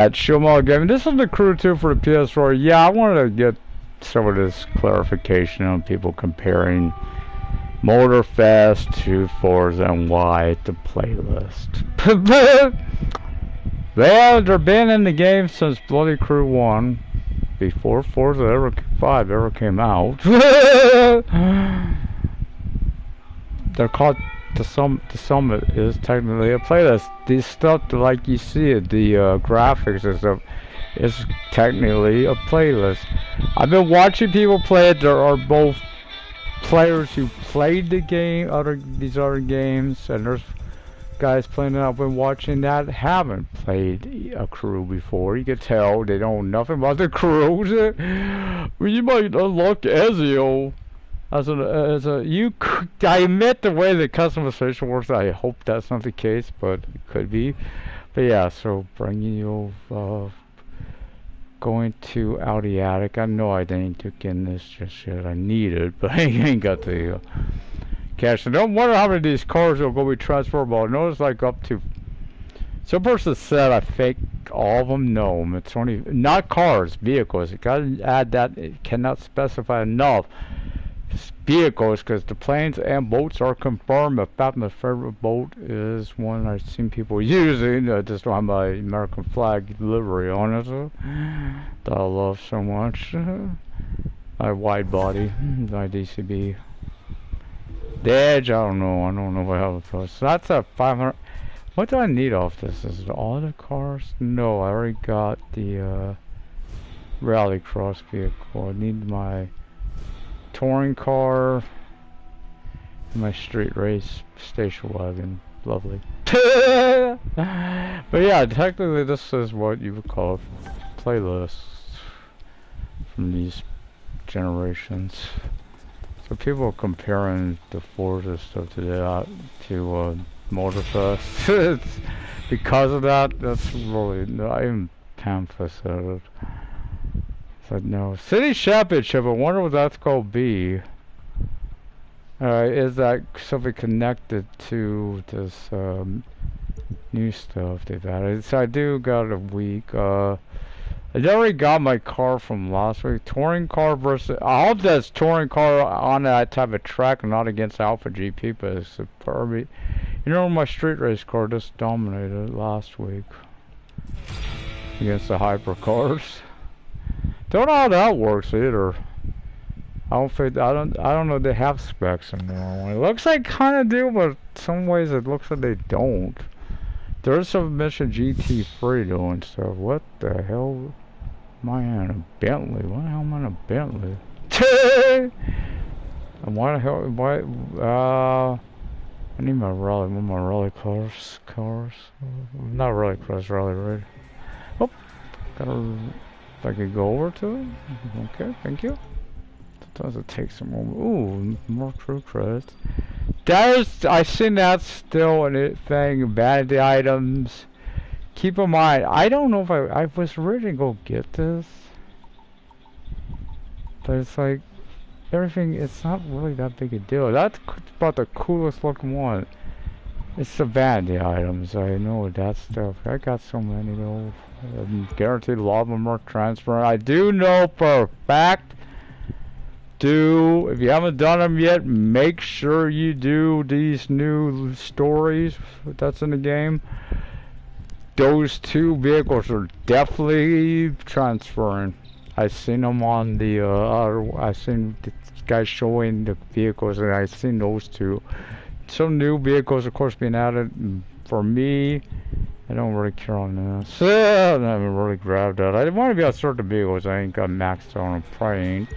At Shumal Game. This is the Crew 2 for the PS4. Yeah, I wanted to get some of this clarification on people comparing Motorfest to Forza and why the playlist. They've been in the game since Bloody Crew 1, before Forza 5 ever came out. They're called the Summit is technically a playlist. These stuff, like you see it, the graphics and stuff, is technically a playlist. I've been watching people play it. There are both players who played the game, these other games, and there's guys playing it. I've been watching that haven't played a Crew before. You can tell they don't know nothing about the Crews. Well, you might unlock Ezio. I admit the way the customization works, I hope that's not the case, but it could be. But yeah, so bringing you, going to Audi Attic. I know I didn't took in this just yet. I need it, but I ain't got the cash. So don't wonder how many of these cars will go be transferable. I notice like up to, some person said I fake all of them. No, it's only, not cars, vehicles. You gotta add that, it cannot specify enough. Vehicles, because the planes and boats are confirmed. In fact, my favorite boat is one I've seen people using. I just don't have my American flag livery on it, that I love so much. My wide body, my DCB. The Edge, I don't know what else it was. So that's a 500. What do I need off this? Is it all the cars? No, I already got the Rallycross vehicle. I need my touring car, my street race station wagon. Lovely. But yeah, technically this is what you would call playlists from these generations. So people are comparing the Forza stuff to that, to Motorfest. Because of that, that's really, I even pamphlet said it. But no, City Championship, I wonder what that's going to be. Is that something connected to this new stuff they've added? So I do got a week. I already got my car from last week. Touring car versus, I hope that's touring car on that type of track, not against Alpha GP, but it's superb. You know, my street race car just dominated last week against the hypercars. Don't know how that works either. I don't know if they have specs in there. It looks like kind of do, but some ways it looks like they don't. There's some mission GT3 doing stuff. What the hell am I in a Bentley? Why the hell am I in a Bentley? And why the hell, I need my rally, my rally cars. Not rally cars, rally raid. Oh, gotta, if I could go over to it. Okay, thank you. Sometimes it takes some moment. Ooh, more crew credits. I seen that still a thing. Vanity items. Keep in mind, I don't know if I was ready to go get this, but it's like everything. It's not really that big a deal. That's about the coolest looking one. It's the vanity items. I know that stuff. I got so many though. Guaranteed a lot of them are transferring. I do know for a fact. If you haven't done them yet, make sure you do these new stories that's in the game. Those two vehicles are definitely transferring. I've seen them on the I've seen the guys showing the vehicles, and I've seen those two. Some new vehicles, of course, being added. For me, I don't really care on this. I haven't really grabbed that. I want to be on certain vehicles. I ain't got maxed out. I'm praying.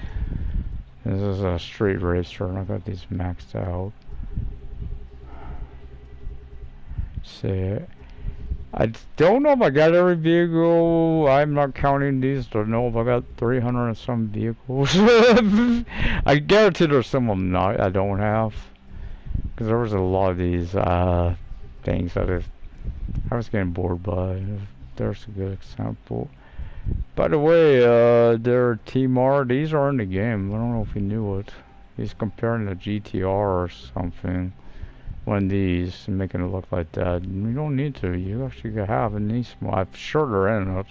This is a street racer, and I got these maxed out. See, I don't know if I got every vehicle. I'm not counting these. Don't know if I got 300 and some vehicles. I guarantee there's some of them I don't have, because there was a lot of these things that I was getting bored by. There's a good example. By the way, their TMR, these are in the game. I don't know if you knew it. He's comparing the GTR or something. one of these and making it look like that. You don't need to. You actually have a nice, I'm sure they're in it.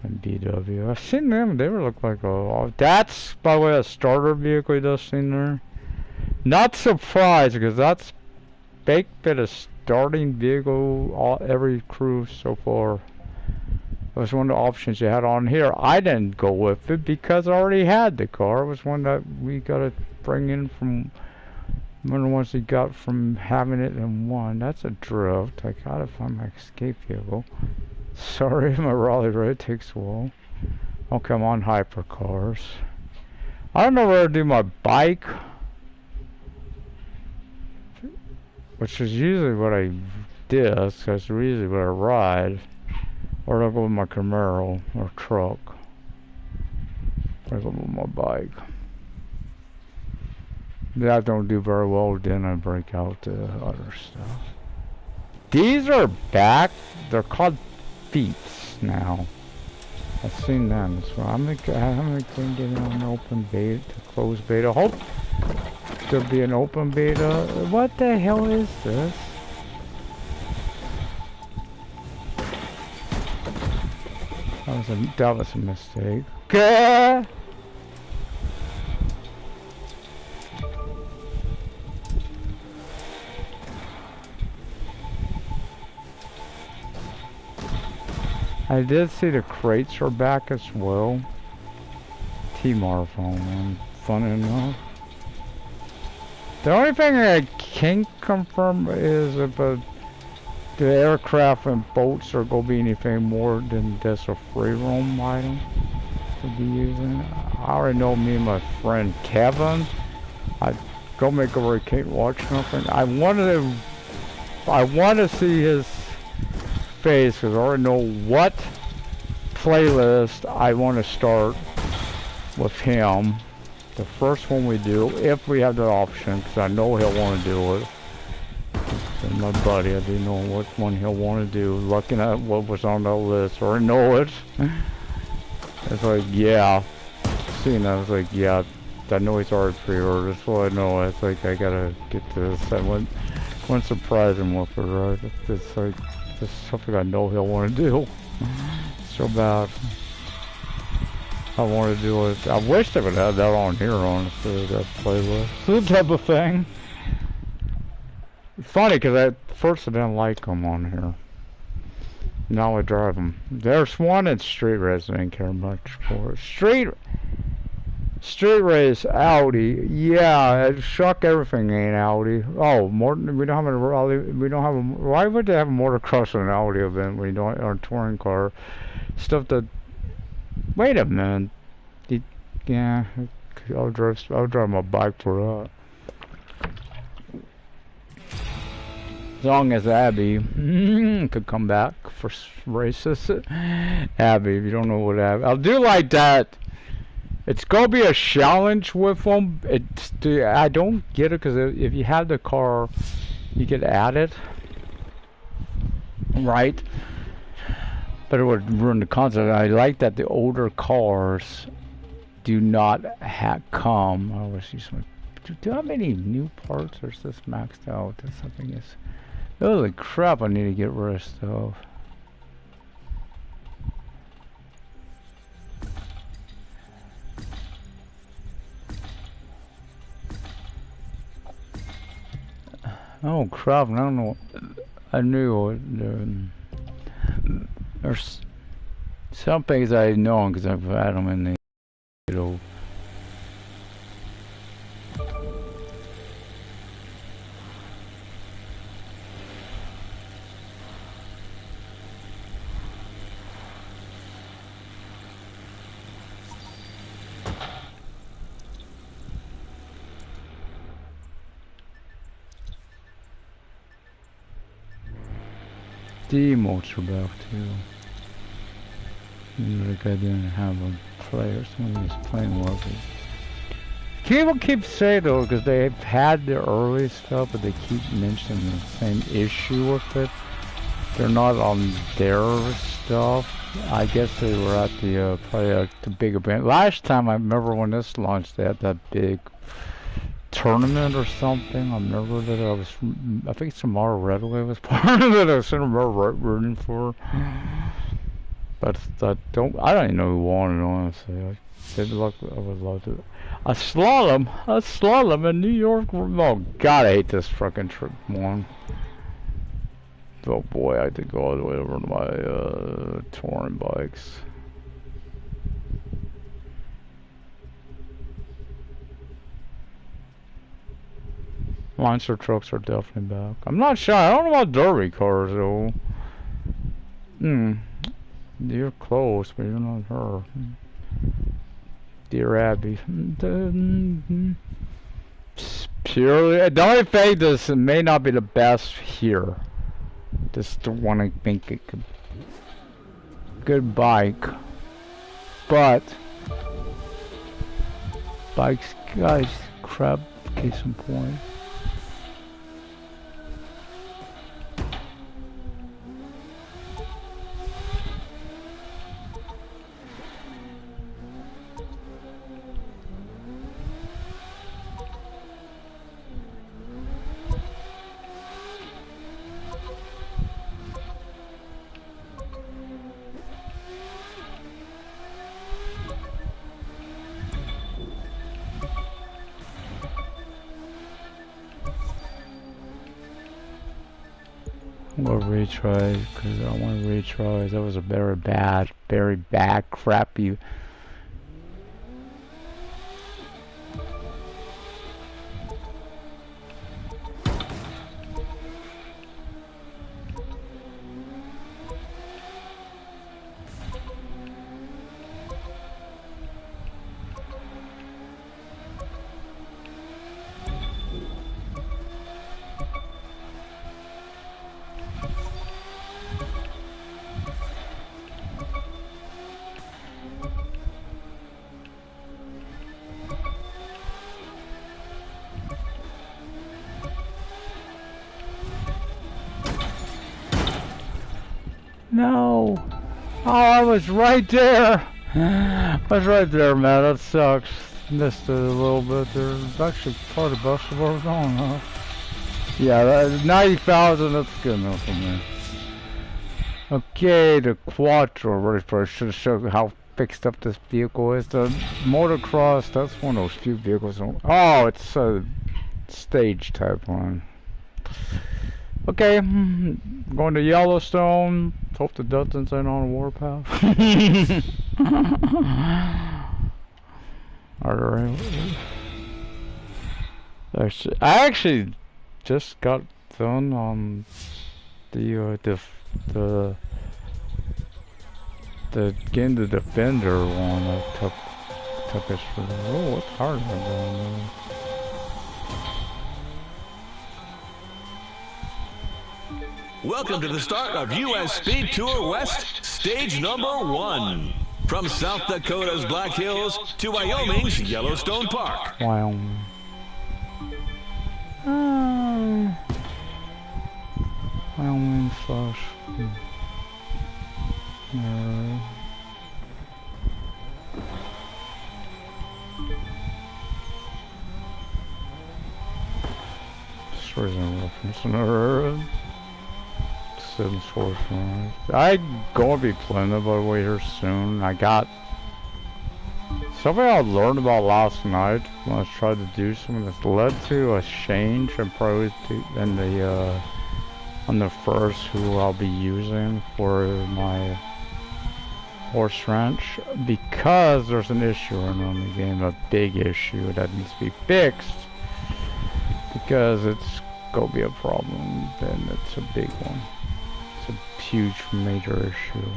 And BW. I've seen them. They look like a. That's, by the way, a starter vehicle you just seen there. Not surprised because that's baked bit of starting vehicle. Every crew so far. It was one of the options you had on here. I didn't go with it because I already had the car. It was one that we got to bring in from one of the ones we got from having it in one. That's a drift. I gotta find my escape vehicle. Sorry, my Raleigh road takes a while. Okay, I'm on hypercars. I don't know where to do my bike, which is usually what I did. That's usually what I ride. Or I'll go with my Camaro or truck. Or go with my bike. That don't do very well, then I break out the other stuff. These are back. They're called Feats now. I've seen them as well. I'm gonna get it on open beta, closed beta. Hope there'll be an open beta. What the hell is this? That was a mistake. Gah! I did see the crates are back as well. T-Mar phone, fun enough. The only thing I can't confirm is if the aircraft and boats are going to be anything more than just a free roam item to be using. I already know me and my friend Kevin. I'd go make a vacation, watch something. I want to see his face because I already know what playlist I want to start with him. The first one we do, if we have the option, because I know he'll want to do it. And my buddy, I do know which one he'll want to do. Looking at what was on that list, or know it. It's like, yeah. Seeing that, I was like, yeah. I know he's already pre-ordered, so I know. It's like, I gotta get this. I wouldn't surprise him with it, right? It's like, this is something I know he'll want to do. So bad. I want to do it. I wish they would have that on here, honestly, that playlist. That type of thing. It's funny because at first I didn't like them on here. Now I drive them. There's one in Street Race I didn't care much for. Street Race Audi. Yeah, Shuck everything ain't Audi. Oh, we don't have a Raleigh. We don't have a. Why would they have a motocross in an Audi event when you don't or a touring car? Stuff that. Wait a minute. Yeah, I'll drive my bike for that. As long as Abby could come back for races. Abby, if you don't know what Abby, I'll do like that. It's gonna be a challenge with them. I don't get it because if you have the car, you get added, right? But it would ruin the concept. I like that the older cars do not come. I always see some. Do I have any new parts, or is this maxed out? That's something is. Holy crap! I need to get rid of stuff. Oh crap! I don't know. I knew there's some things I know because I've had them in the. The emotes are back too. Like I didn't have a player, someone was playing workers. People keep saying though, because they've had the early stuff, but they keep mentioning the same issue with it. They're not on their stuff. I guess they were at the probably the big event. Last time I remember when this launched, they had that big tournament or something. I remember that I think Samara Redway was part of it. I was rooting for. But I don't even know who won it, honestly. I would love to. A slalom in New York. Oh God, I hate this fucking trip one. Oh boy, I had to go all the way over to my touring bikes. Monster trucks are definitely back. I'm not sure. I don't know about derby cars though. You're close, but you're not her. Dear Abby. Purely, the only thing this may not be the best here. Just want to make it good bike, but bikes, guys, crap. Case in point. Or retry, because I want to retry. That was a very bad, crappy. No! Oh, I was right there! I was right there, man. That sucks. Missed it a little bit there. It's actually part of the best of what was on, huh? Yeah, 90,000, that's good enough for me. Okay, the Quattro. Right first, should have showed how fixed up this vehicle is. The motocross, that's one of those few vehicles. Oh, it's a stage type one. Okay, going to Yellowstone. Hope the Dutton's ain't on a warpath. Alright. I actually just got done on the getting the Defender one. I took us for the. Oh, what's hard going there? Welcome to the start of U.S. Speed Tour West, stage number 1. From South Dakota's Black Hills to Wyoming's Yellowstone Park. Wyoming. Wyoming slash. Stories and reference. I'm gonna be playing it by the way here soon. I got something I learned about last night when I tried to do something that's led to a change in priority in the on the first who I'll be using for my horse ranch, because there's an issue in the game, a big issue that needs to be fixed, because it's gonna be a problem, then it's a big one. It's a huge major issue.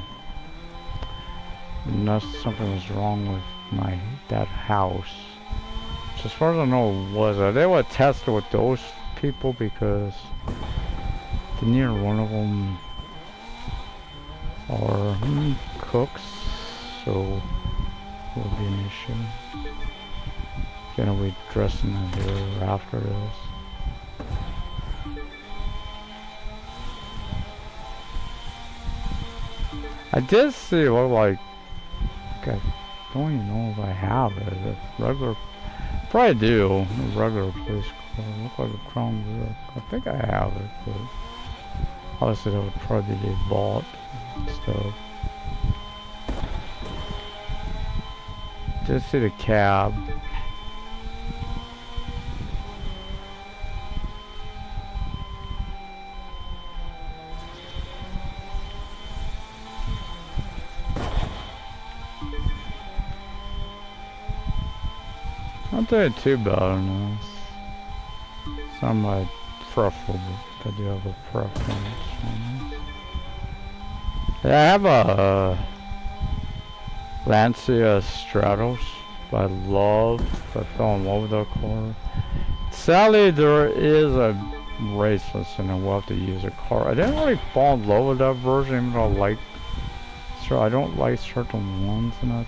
Unless something was wrong with that house. So as far as I know it was. They would test it with those people because neither one of them are cooks, so it would be an issue. Gonna be dressing in here after this. I did see it look like, I don't even know if I have it. Regular, probably do. A regular police car. Look like a Crown Vic. I think I have it, but obviously that would probably be bought and stuff. Just see the cab. Not doing too bad on this. It's not my preferable, but I do have a preference. Yeah, I have a Lancia Stratos. I fell in love with that car. Sadly, there is a raceless and I will have to use a car. I didn't really fall in love with that version, even though I don't like certain ones in that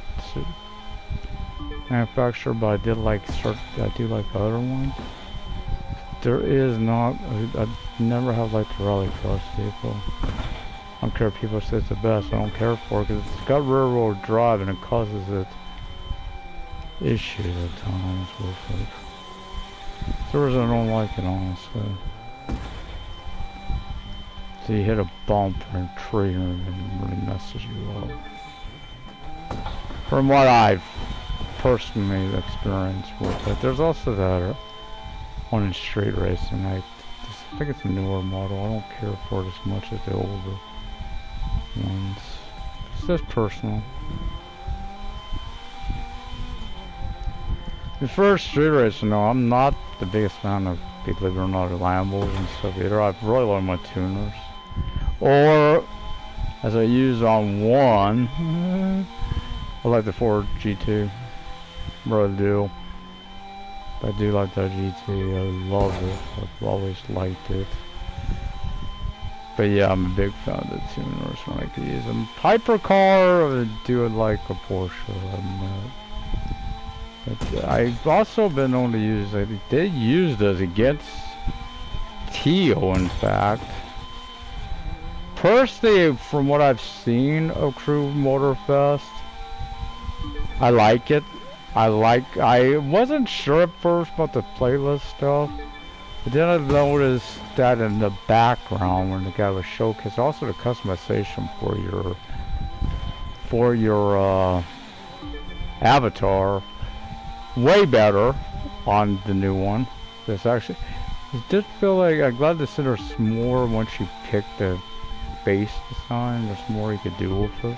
manufacturer, but I do like other ones. There is not, I never have liked the rally cross vehicle. I don't care if people say it's the best, I don't care for it because it's got rear wheel drive and it causes it issues at times with it. So I don't like it, honestly. So you hit a bump or a tree and it really messes you up. From what I've personally experienced with it. There's also that one in street racing. I think it's a newer model. I don't care for it as much as the older ones. It's just personal. As far as street racing, no, I'm not the biggest fan of, believe it or not, Lambos and stuff either. I really like my tuners. Or, as I use on one, I like the Ford GT. Really do. I do like that GT. I love it. I've always liked it. But yeah, I'm a big fan of the tuners when I can use them. Hypercar, I do like a Porsche. But I've also been known to use, I think they used us against Teal, in fact. Personally, from what I've seen of Crew Motorfest, I like it. I wasn't sure at first about the playlist stuff, but then I noticed that in the background when the guy was showcasing, also the customization for your avatar, way better on the new one. It did feel like, I'm glad to see there's more once you pick the base design, there's more you could do with it.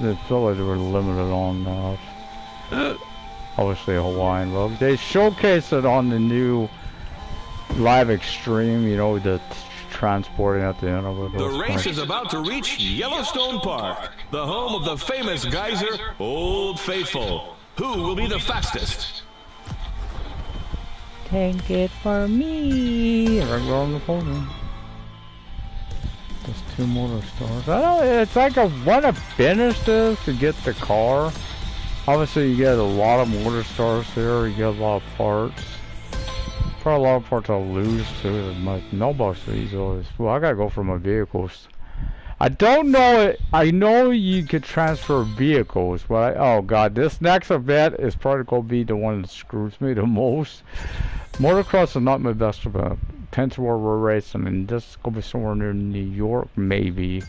It felt like they were limited on that. Obviously a Hawaiian rug. They showcased it on the new Live Extreme, you know, the transporting at the end of it. The race is about to reach Yellowstone Park, the home of the famous geyser, Old Faithful. Who will be the fastest? Take it for me. Right on the podium. Just 2 motor stars. I don't know, it's like I want to finish this to get the car. Obviously, you get a lot of motor stars here. You get a lot of parts. Probably a lot of parts I'll lose too. My mailbox is always full. I gotta go for my vehicles. I don't know it. I know you could transfer vehicles, but oh god, this next event is probably gonna be the one that screws me the most. Motocross is not my best event. Pensacola Road Racing, and this is gonna be somewhere near New York, maybe.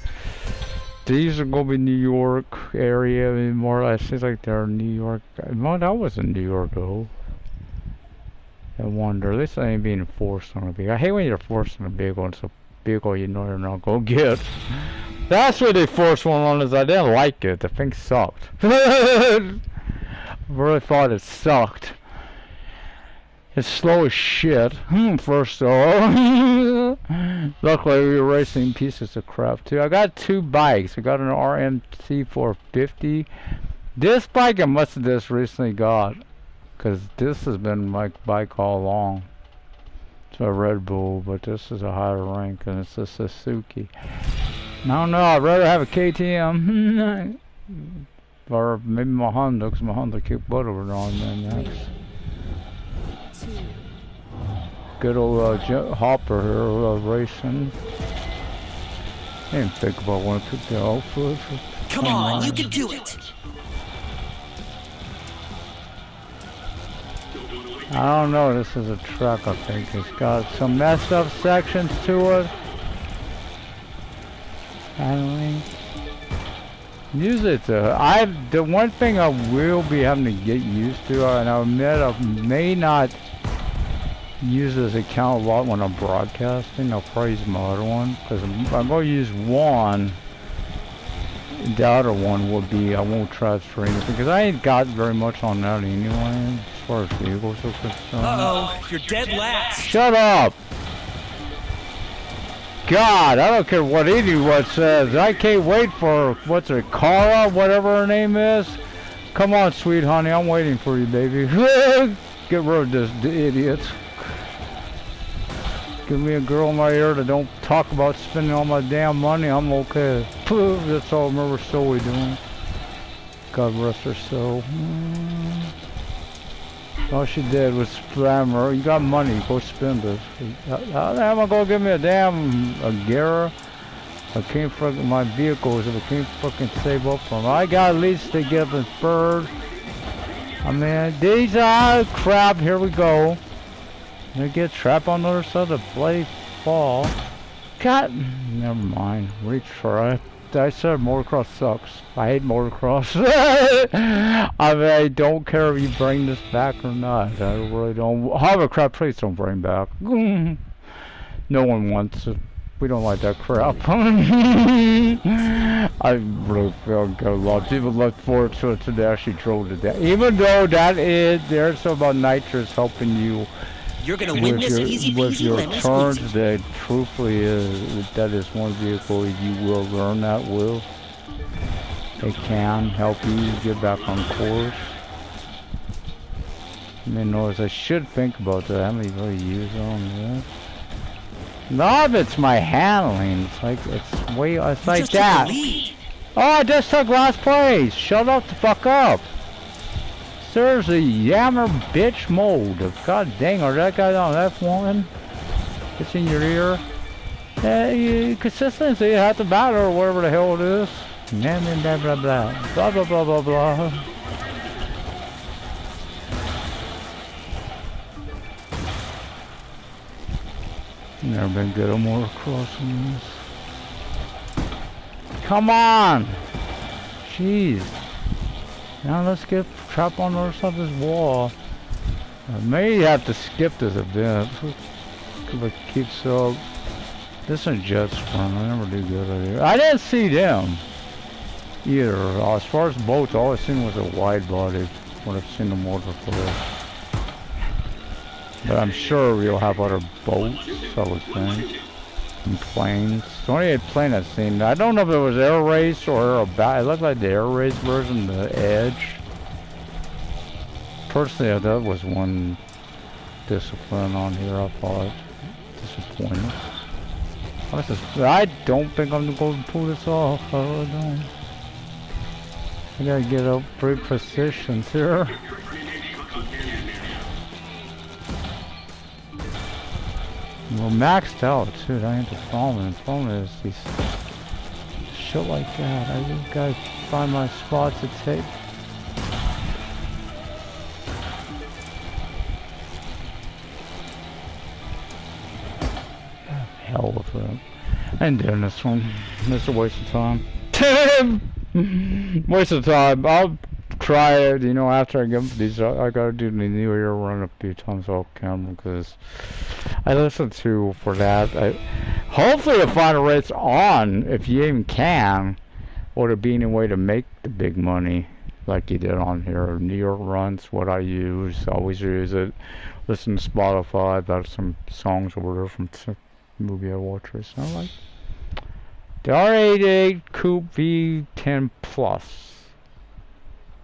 These are gonna be New York area more. It seems like they're New York. No, that was in New York though. I wonder. This ain't being forced on a vehicle. I hate when you're forcing a vehicle on a vehicle you know you're not gonna get. That's what they forced one on. Is I didn't like it. The thing sucked. I really thought it sucked. It's slow as shit, first of all. Luckily, we were racing pieces of crap, too. I got 2 bikes. I got an RMC 450. This bike I must have just recently got, because this has been my bike all along. It's a Red Bull, but this is a higher rank, and it's a Suzuki. No, I'd rather have a KTM. Or maybe my Honda, because my Honda kicked butt over on then next. Good old Hopper here, racing. I didn't think about when I took the outfit. Come on, you can do it! I don't know, this is a truck, I think. It's got some messed up sections to it. Handling. Usually it's the one thing I will be having to get used to, and I admit I may not use this account a lot when I'm broadcasting. I'll probably use my other one, because I'm going to use one. The other one would be, I won't transfer anything, because I ain't got very much on that anyway, as far as vehicles are concerned. Uh-oh, you're dead last. Shut up! God, I don't care what anyone says. I can't wait for, what's it, Cara, whatever her name is? Come on, sweet honey, I'm waiting for you, baby. Get rid of this idiot. Give me a girl in my ear that don't talk about spending all my damn money, I'm okay. That's all I remember Zoe doing. God rest her soul. All she did was spam her. You got money, go spend it. How the hell am I gonna give me a damn Agera? I can't fucking my vehicles if I can't fucking save up for them. I got at least to give a bird. I mean, these are crap. Here we go. They get trapped on the other side of the bloody fall. God, never mind. Retry. I said motocross sucks. I hate motocross. I mean, I don't care if you bring this back or not. I really don't. Hovercraft, please don't bring back. No one wants it. We don't like that crap. I really feel good. A lot of people look forward to it today. Actually drove to that. Even though that is, there's something about nitrous helping you. You're gonna win this easy with peasy your lemon turns, squeezy. that truthfully that is one vehicle you will learn that with. It can help you get back on course. I mean, notice I should think about that. How many really use on this? A lot of it's my handling. It's like it's way. It's like Just took the that. lead. Oh, I just took last place. Shut up the fuck up. Seriously, yammer bitch mode. God dang, are that guy on F1? It's in your ear. Consistency, you have to battle or whatever the hell it is. Blah blah blah blah. Blah blah blah blah blah. Never been good on motocross on this. Come on! Jeez. Now let's get trapped on the other side of this wall. I may have to skip this event. If it keeps up. This is Jets fun. I never do good at it. I didn't see them either. As far as boats, all I seen was a wide body when I've seen the motorcycle. But I'm sure we'll have other boats, I would think. And planes. The only plane I've seen, I don't know if it was Air Race or it looked like the Air Race version, the Edge. Personally, that was one discipline on here I thought disappointing. I don't think I'm going to pull this off. I really don't. I gotta get up 3 positions here. We're maxed out too. That ain't the problem. The problem is these shit like that. I just gotta find my spots to take. Hell with it. I ain't doing this one. It's a waste of time. Waste of time. I'll try it, you know, after I get these. I gotta do the New Year run a few times off camera because I listen to for that. Hopefully the final rate's on, if you even can, or to be any way to make the big money like you did on here. New York runs, what I use, always use it. Listen to Spotify. I've got some songs over there from movie I watch recently. I like the R88 Coupe V10 Plus.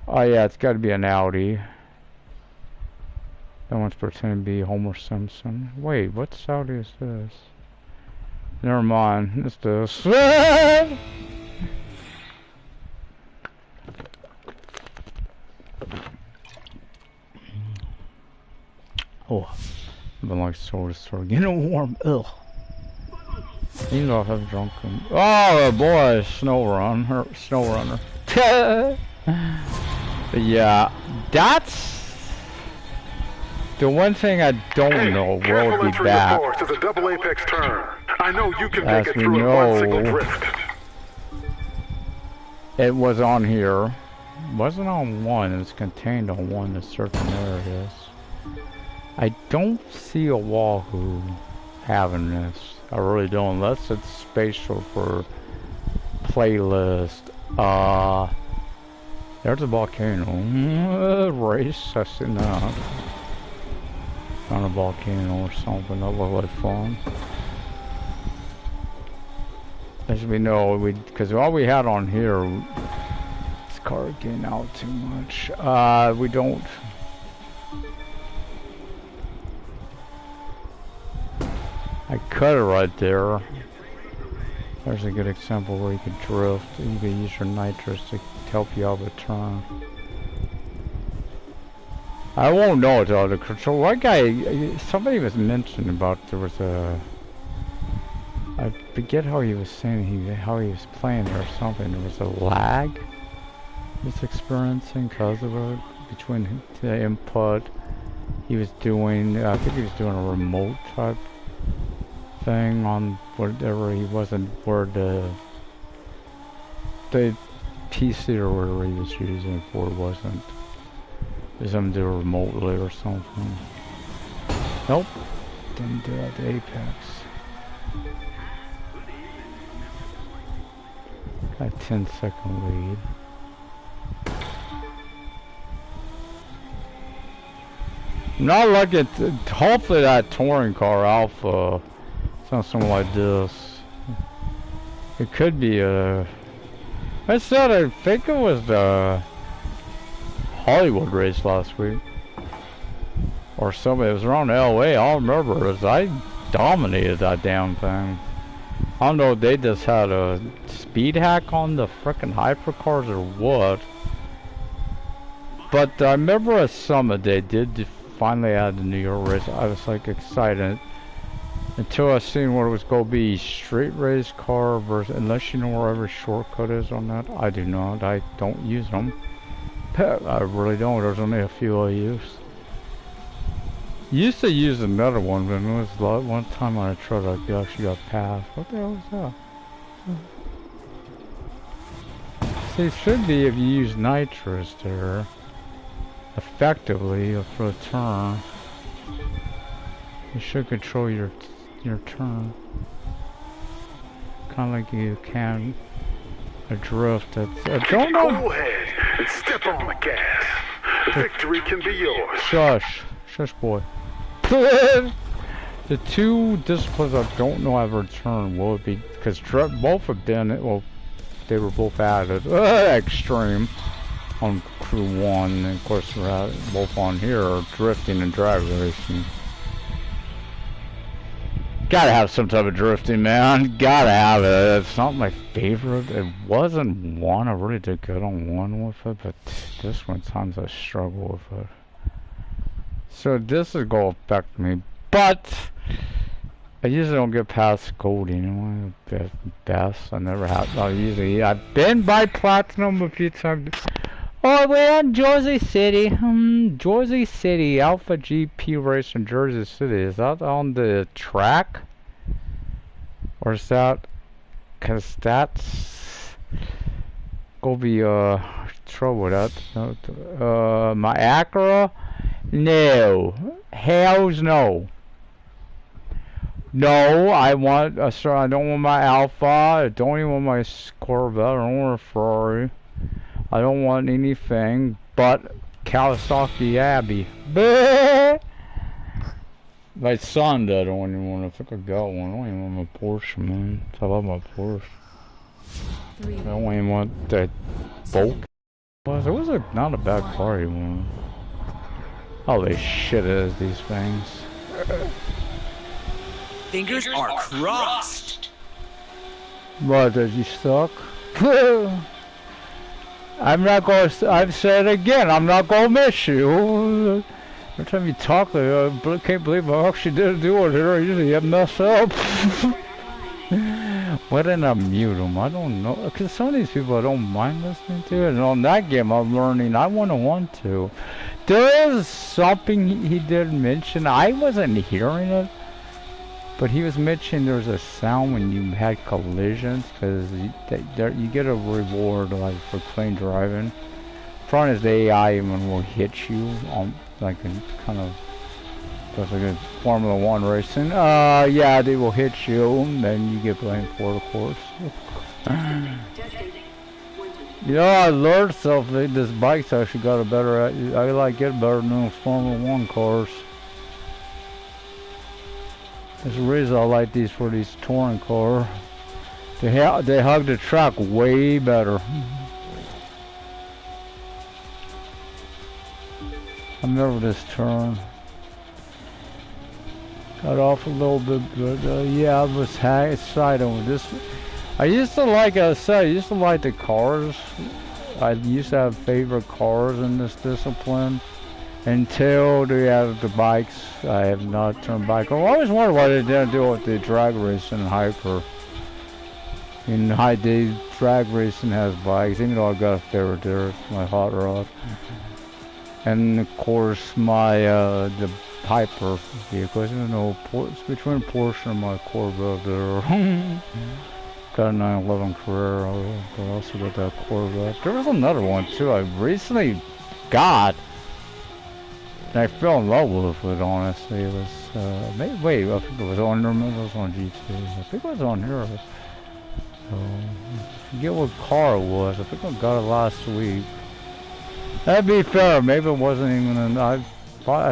Oh yeah, it's got to be an Audi. That one's pretending to be Homer Simpson. Wait, what Audi is this? Never mind, it's this. Oh, I've been like sort of getting warm. Ugh. You know I've drunken. Oh boy, snow runner. Yeah, that's The one thing I don't know will be back. Is a double apex turn. I know you can As make it we through know, one single drift. It was on here. It wasn't on one. It's contained on one in certain areas. I don't see a Wahoo having this. I really don't, unless it's spatial for playlist. There's a volcano. Race, I see that. On a volcano or something, that looked like fun. As we know, because all we had on here, this car getting out too much. We don't. I cut it right there. There's a good example where you could drift. You could use your nitrous to help you out of a turn. I won't know it all the control. One guy, somebody was mentioning about there was a. I forget how he was saying how he was playing it or something. There was a lag he was experiencing because of it between the input he was doing. I think he was doing a remote type thing on whatever he wasn't where the PC or whatever he was using for wasn't. Is something to do remotely or something. Nope, didn't do it. The Apex. Got a 10-second lead. I'm not looking. Hopefully that touring car Alpha sounds something like this. It could be a. I said I think it was the Hollywood race last week, or something. It was around LA. All I remember is I dominated that damn thing. I don't know if they just had a speed hack on the frickin' hypercars or what. But I remember at Summit they did finally add the New York race. I was like excited until I seen what it was going to be. Straight race car versus, unless you know where every shortcut is on that. I do not. I don't use them. I really don't. There's only a few I use. Used to use another one, but it was one time on a truck I actually got passed. What the hell was that? See, it should be if you use nitrous there effectively for a turn. You should control your turn. Kind of like you can a drift. I don't know. Go ahead and step on the gas. Victory can be yours. Shush, boy. The two disciplines I don't know I've returned will it be because both have been they were both added extreme on crew 1, and of course we're both on here drifting and drag racing. Gotta have some type of drifting, man. Gotta have it. It's not my favorite. It wasn't one I really did good on one with it, but this one times I struggle with it. So this is gonna affect me, but I usually don't get past gold anyway. Best. I never have. I've been by platinum a few times. Oh, we're in Jersey City. Jersey City Alpha GP race in Jersey City. Is that on the track, or is that? Cause that's gonna be trouble with that. My Acura. No, hells no. No, I want. I don't want my Alpha. I don't even want my Corvette. I don't want a Ferrari. I don't want anything but Kawasaki Abbey. My son did. I don't even want. I think I got one. I don't even want my Porsche, man. I love my Porsche. I don't even want that Volk. It was not a bad car, one. Holy shit is these things. Fingers are crossed. What, is he stuck? I'm not going to, I've said it again, I'm not going to miss you. Every time you talk, I can't believe I actually did do it here. I usually have messed up. Why didn't I mute them? I don't know. Because some of these people I don't mind listening to it. And on that game I'm learning I wouldn't want to. There is something he did mention. I wasn't hearing it. But he was mentioning there's a sound when you had collisions. Because you get a reward like for clean driving. Front is the AI even will hit you on like a kind of. That's like a Formula 1 racing. Yeah, they will hit you, and then you get blamed for it, of course. You know, I learned something. This bike's actually got a better. I like it better than those Formula 1 cars. There's a reason I like these for these touring cars. They hug the track way better. I remember this turn. Got off a little bit, but yeah, I was side on this. I used to like, I said, I used to like the cars. I used to have favorite cars in this discipline. Until they have the bikes, I have not turned back. I always wondered why they didn't do it with the drag racing and hyper. In high day, drag racing has bikes, even though I got a favorite there, it's my hot rod. And of course, my the Hyper vehicles, you know, it's between Porsche and my Corvette there. Got a 911 Carrera, but I also got that Corvette. There was another one too I recently got, and I fell in love with it, honestly. It was, wait, I think it was on, it was on GT. I think it was on here. So, I forget what car it was. I think I got it last week. That'd be fair, maybe it wasn't even an, I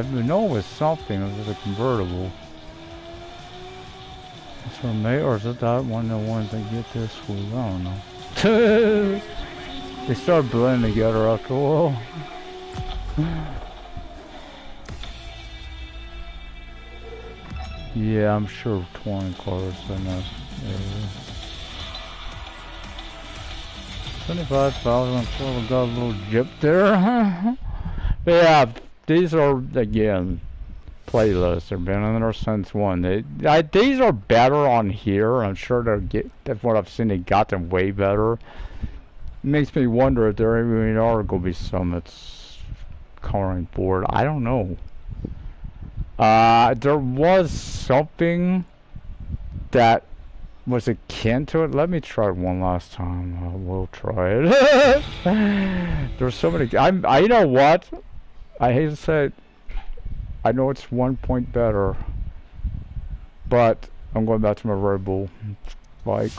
know it was something, it was a convertible. It's from me, or is it that one of the ones that get this week? I don't know. They start blending together after a while. Yeah, I'm sure 20 cars in that area. 25,000, so we got a little jip there. But yeah, these are, again, playlists. They've been in there since one. These are better on here. I'm sure that's what I've seen. They got them way better. It makes me wonder if there even are going to be some that's coming forward. I don't know. There was something that was akin to it. Let me try it one last time. I will try it. There's so many. You know what? I hate to say it. I know it's 1 point better, but I'm going back to my Red Bull. Like,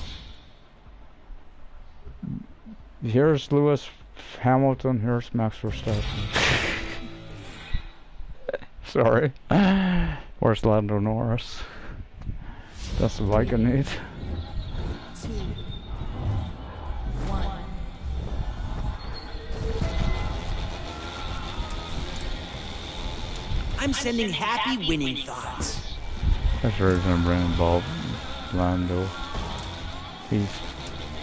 here's Lewis Hamilton. Here's Max Verstappen. Sorry. Where's Lando Norris? That's the bike I need. 2, 1. I'm sending happy winning thoughts. That's the reason I'm bringing Bob Lando. He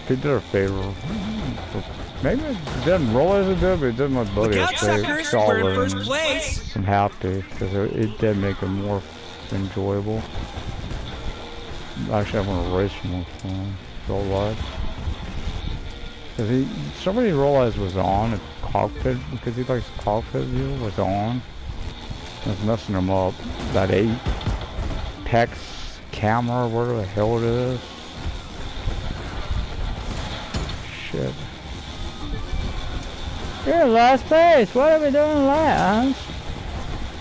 did a favor. Maybe it didn't realize it did, but it did my buddy a Look out, favor. suckers! We're in first place. I'm happy because it did make it more enjoyable. Actually, I want to race more fun. So live. Because somebody realized was on the cockpit, because he likes cockpit view, was on. It was messing him up. That Apex camera, whatever the hell it is. Shit. You're in last place. What are we doing last?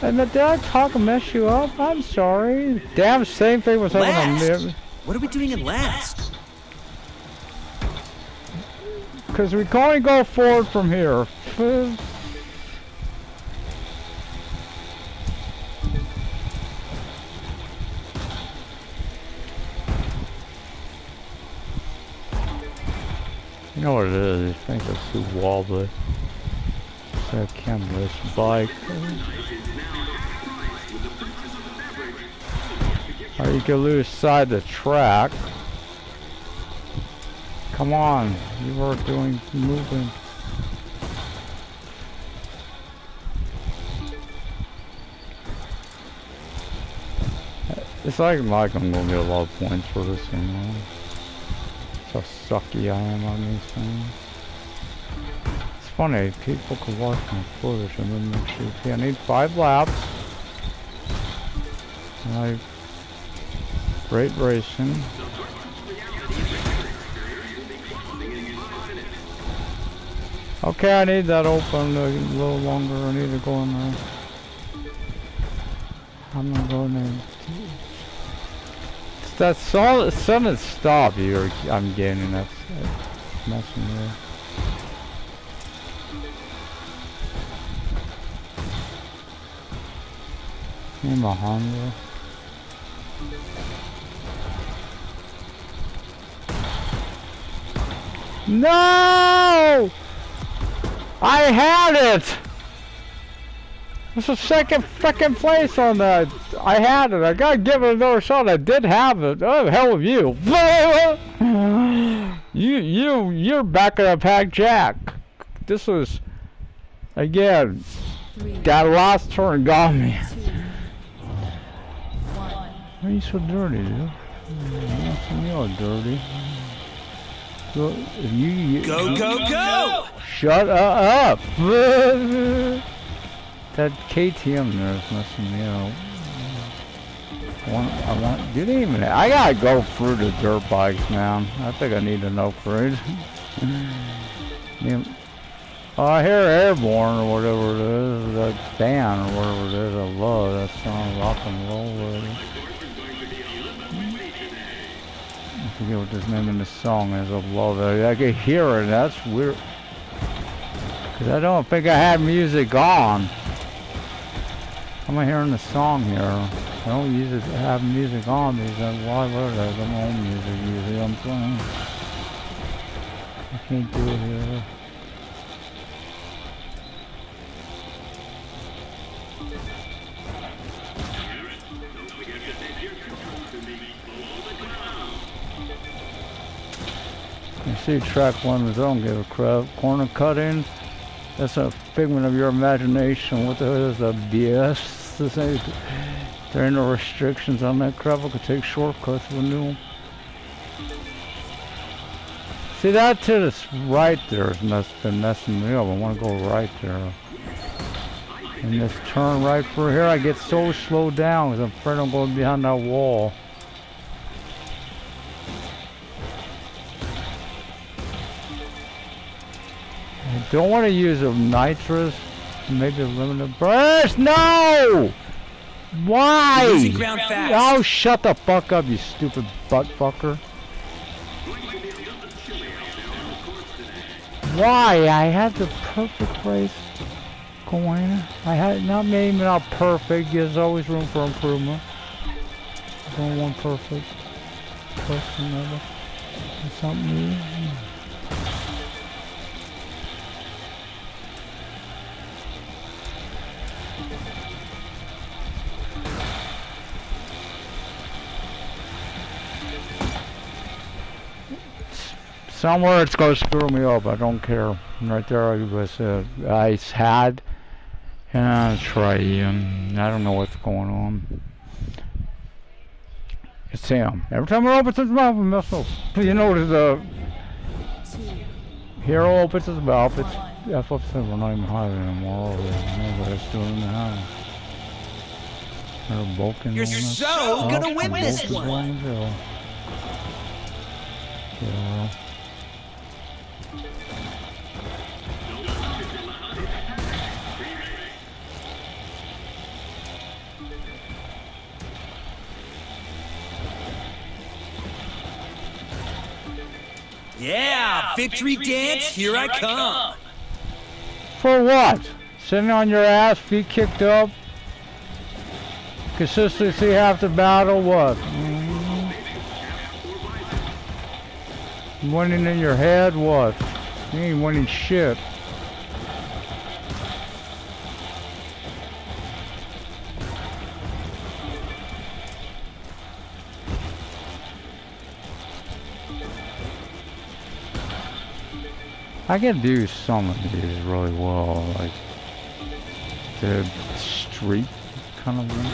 And did I talk and mess you up? I'm sorry. Damn, same thing was happening to me. What are we doing in last? Because we can only go forward from here. You know what it is? I think it's too wobbly. I can't race a bike. Or you can lose side the track. Come on, you were doing moving. It's like I'm gonna get a lot of points for this thing. sucky I am on these things. It's funny, people can watch my footage and then make sure. See, I need 5 laps. Like, great racing. Okay, I need that open a little longer. I need to go in there. I'm gonna go in there. It's that sudden stop here I'm getting. That's messing me up. Name a Honda. No! I had it! It's the second frickin' place on that. I had it. I gotta give it another shot. I did have it. Oh, hell of you. You're back in a pack, Jack. This was, again, that last turn got me. Why are you so dirty, dude? You're dirty. Go, go, go! Shut up! That KTM there is messing me up. I gotta go through the dirt bikes, man. I think I need an upgrade. Oh, I hear Airborne or whatever it is, that band or whatever it is. I love that song, rock and roll. I forget what the name of the song is. I love it. I can hear it. That's weird. Cause I don't think I had music on. I'm hearing the song here. I don't usually have music on because why would I? I'm on music usually. I'm playing. I can't do it here. You see track 1 was, I don't give a crap. Corner cut-in, that's a figment of your imagination. What the hell is that BS? There ain't no restrictions on that crap. I could take shortcuts with new. See that to this right there has been messing me up. I want to go right there. And this turn right through here, I get so slowed down because I'm afraid I'm going behind that wall. I don't want to use a nitrous, maybe a limited burst. No! Why? You're losing ground fast. Oh, shut the fuck up, you stupid butt fucker. Why? I had the perfect race going. I had not maybe not perfect. There's always room for improvement. I don't want perfect. Person ever. Something new. Somewhere it's going to screw me up. I don't care. Right there, I said I had. And try. I don't know what's going on. It's him. Every time I open his mouth, I mess up. You know, the hero opens his mouth. It's F7. We're not even hiding anymore. Nobody's doing in the house. They're bulking. You're so gonna win this one. Yeah. Yeah, victory dance, here I come. For what? Sitting on your ass, feet kicked up? Consistency half the battle, what? Winning in your head, what? You ain't winning shit. I can do some of these really well, like the street kind of thing.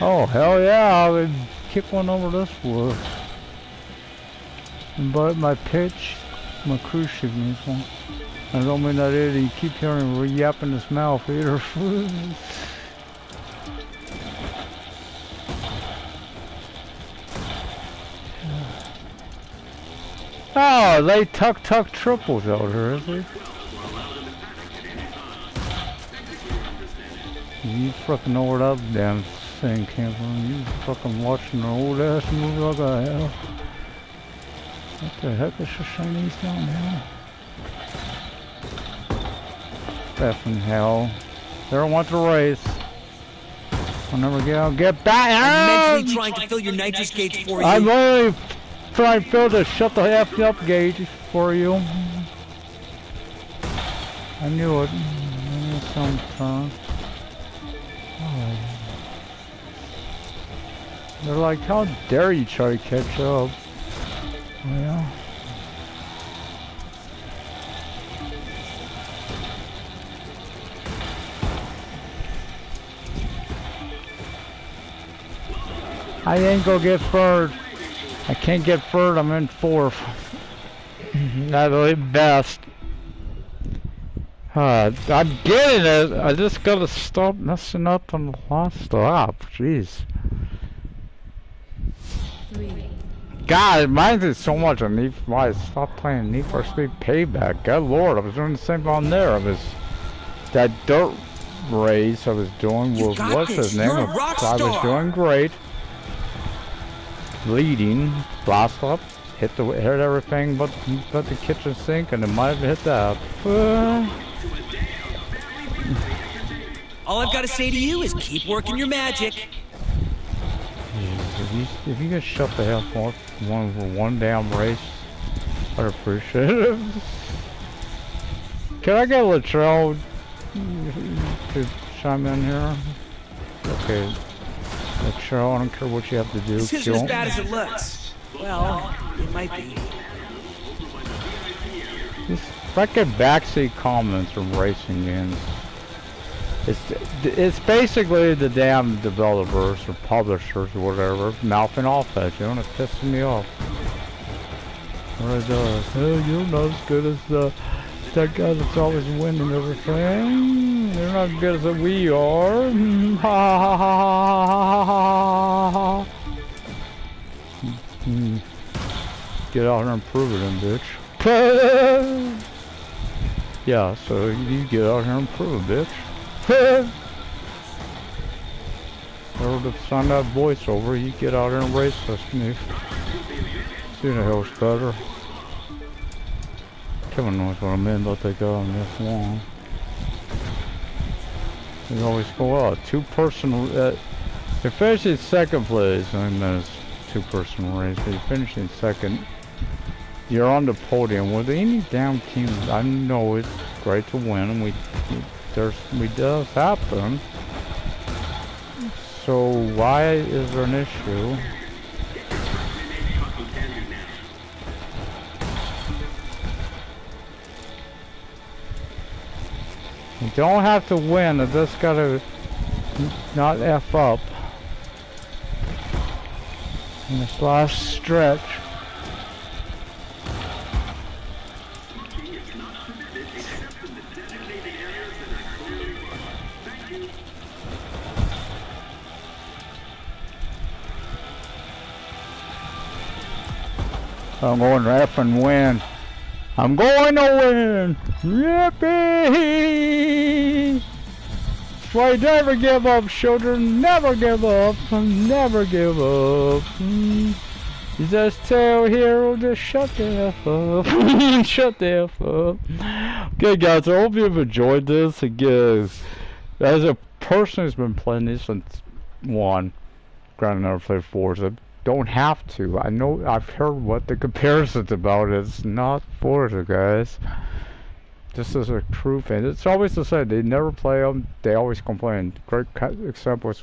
Oh hell yeah, I would kick one over this wood. But my pitch, my cruise ship needs one. I don't mean that either. You keep hearing him yapping his mouth either. Oh, they tuck triples out here, is he? You fucking know where that damn thing came from. You fucking watching an old ass movie like I have. What the heck is the Chinese down here? Effing hell. They don't want the race. I'll never get back. I'm mentally trying to fill your nitrous gauge for you. I'm only trying to fill the shut the F up gauge for you. I knew it. Sometimes. Oh. They're like, how dare you try to catch up? Well. I ain't gonna get third. I can't get third, I'm in fourth. That's the best. I'm getting it. I just gotta stop messing up on the last stop. Jeez. God, mine is so much on Need for Speed. Stop playing Need for Speed Payback. God Lord, I was doing the same on there. I was that dirt race I was doing with what's his name? I was doing great. Leading, last up, hit everything but the kitchen sink, and it might have hit that. All I've got to say to you is keep working your magic. If you could shut the hell for one damn race, I'd appreciate it. Can I get Latrell to chime in here? Okay. Latrell, I don't care what you have to do. This isn't as bad as it looks. Well, it might be. If I get backseat comments from racing games, it's basically the damn developers or publishers or whatever mouthing off at you, and it's pissing me off. What it does? Oh, you're not as good as that guy that's always winning everything. You're not as good as we are. Ha ha ha ha ha ha. Get out here and prove it, then, bitch. Yeah, so you get out here and prove it, bitch. Or to sign that voiceover, you get out here and race us, Nick. See the hell's better. Kevin knows what I mean about that guy on this one. They always go out. Two-person. They finish in second place. I mean, that's two-person race. They finish in second. You're on the podium with any damn team. I know it's great to win, and we does happen. So why is there an issue? You don't have to win. I just gotta not F up in this last stretch. I'm going to F and win. I'm going to win! Yippee! That's why you never give up, children. Never give up. Never give up. You just tell Hero to shut the F up. Shut the F up. Okay, guys, I hope you've enjoyed this. Again, as a person who's been playing this since 1, granted, I never played 4, so don't have to. I know I've heard what the comparison's about. It's not Forza, guys. This is a true fan. It's always the same. They never play them. They always complain. Great example is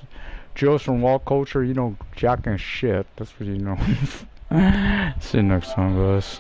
Joe's from Wall Culture. You know, jacking shit. That's what you know. See you next time, guys.